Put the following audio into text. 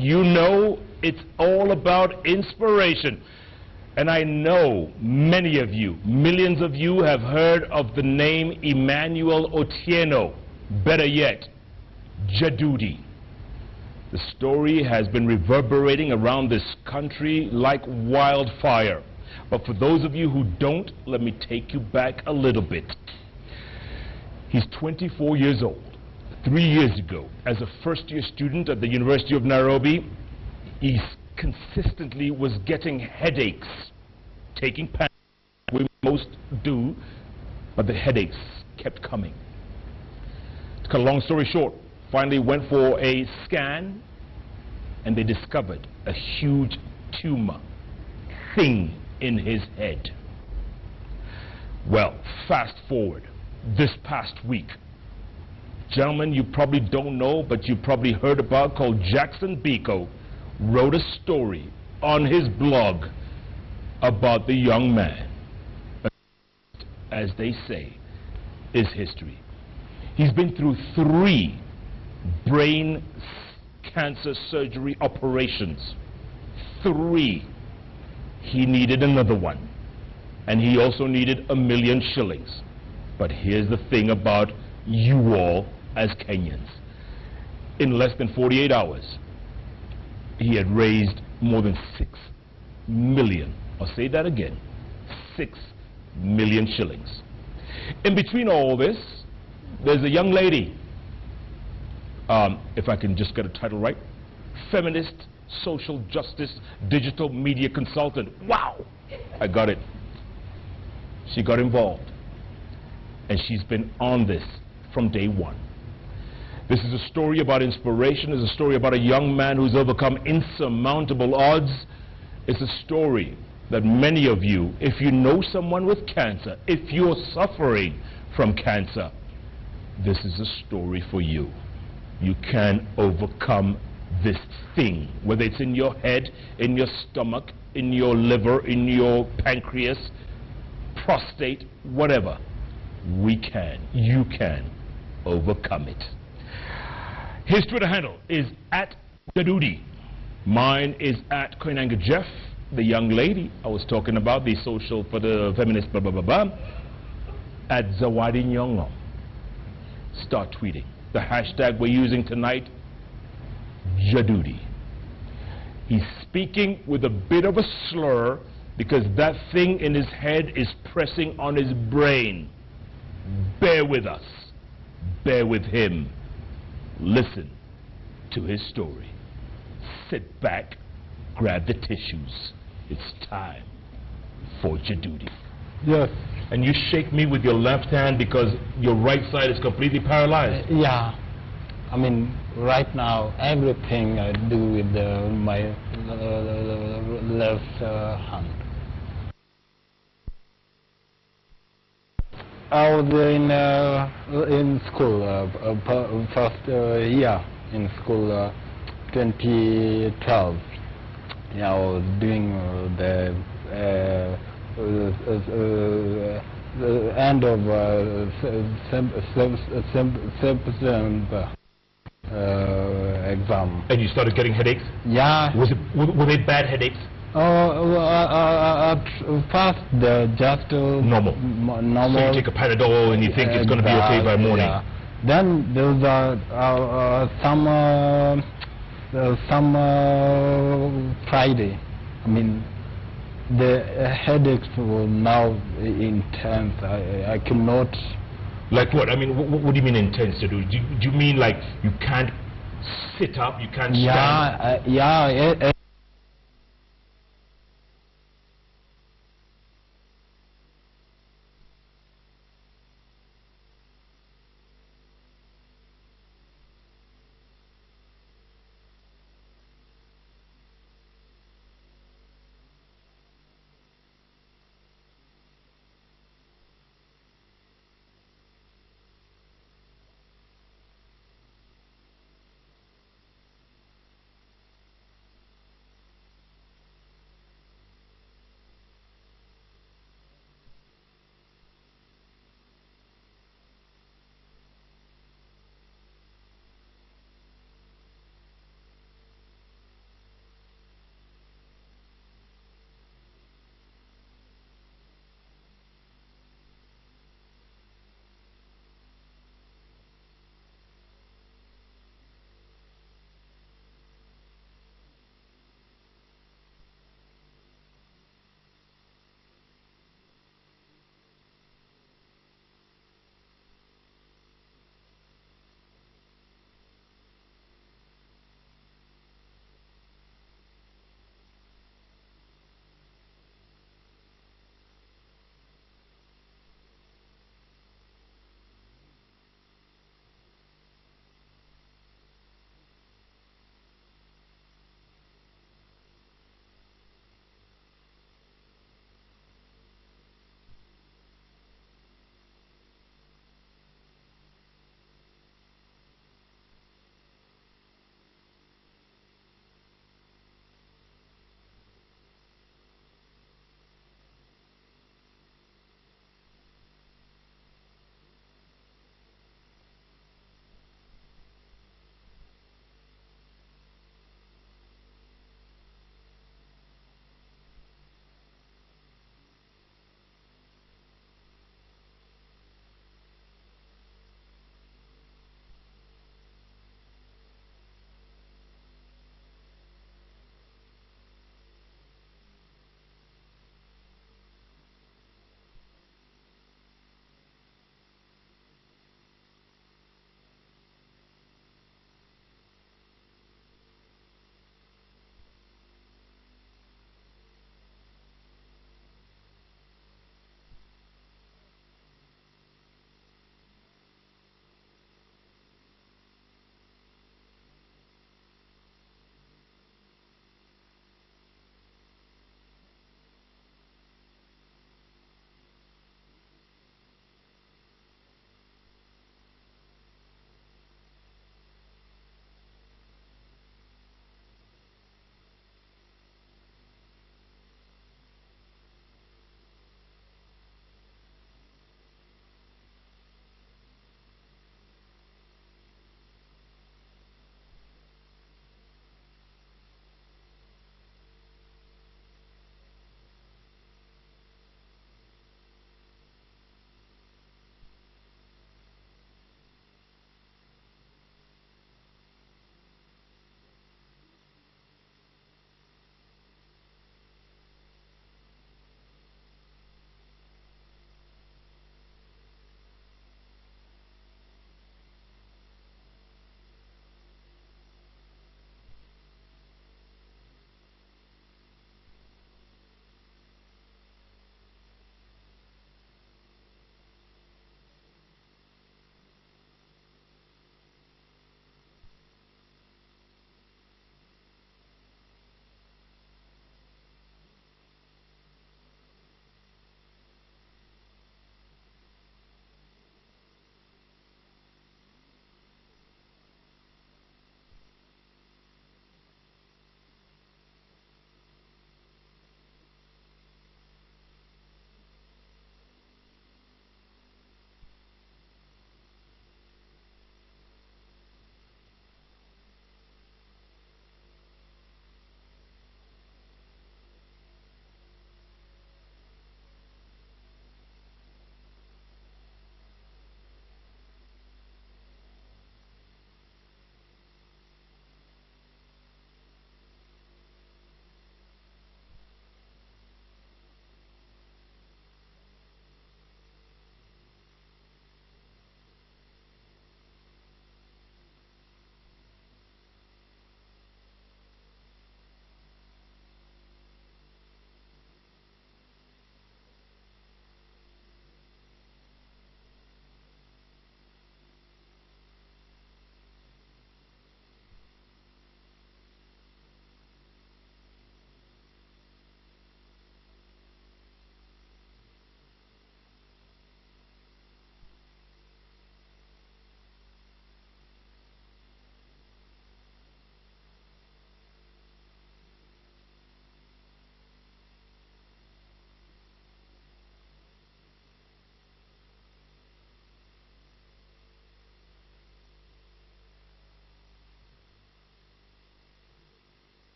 you know it's all about inspiration. And I know many of you, millions of you, have heard of the name Emmanuel Otieno, better yet, Jadudi. The story has been reverberating around this country like wildfire. But for those of you who don't, let me take you back a little bit. He's 24 years old. 3 years ago, as a first-year student at the University of Nairobi, he consistently was getting headaches, taking Panadol, we most do, but the headaches kept coming. To cut a long story short, finally went for a scan, and they discovered a huge tumor thing in his head. Well, fast forward, this past week, gentlemen you probably don't know, but you probably heard about, called Jackson Biko, wrote a story on his blog about the young man. As they say, is history. He's been through 3 brain cancer surgery operations. 3. He needed another one. And he also needed $1 million shillings. But here's the thing about you all as Kenyans. In less than 48 hours, he had raised more than 6 million. I'll say that again, 6 million shillings. In between all this, there's a young lady, if I can just get a title right, feminist, social justice, digital media consultant. Wow, I got it. She got involved, and she's been on this from day one. This is a story about inspiration. It's a story about a young man who's overcome insurmountable odds. It's a story that many of you, if you know someone with cancer, if you're suffering from cancer, this is a story for you. You can overcome this thing, whether it's in your head, in your stomach, in your liver, in your pancreas, prostate, whatever. We can, you can overcome it. His Twitter handle is @Jadudi. Mine is @Koinange Jeff. The young lady I was talking about, the social for the feminist blah blah blah blah, @Zawadi Nyong'o. Start tweeting. The hashtag we're using tonight, Jadudi. He's speaking with a bit of a slur because that thing in his head is pressing on his brain. Bear with us. Bear with him. Listen to his story. Sit back, grab the tissues. It's time for Jadudi. Yes. And you shake me with your left hand because your right side is completely paralyzed. Yeah. I mean, right now, everything I do with my left hand. I was in school, first year in school, 2012. Yeah, I was doing the end of September exam. And you started getting headaches? Yeah. Were they bad headaches? At first, just normal. Normal. So you take a Panadol and you think it's going to be okay by morning. Yeah. Then there was some Friday. I mean, the headaches were now intense. I cannot. Like what? I mean, what do you mean intense? Do you mean like you can't sit up, you can't stand? Yeah,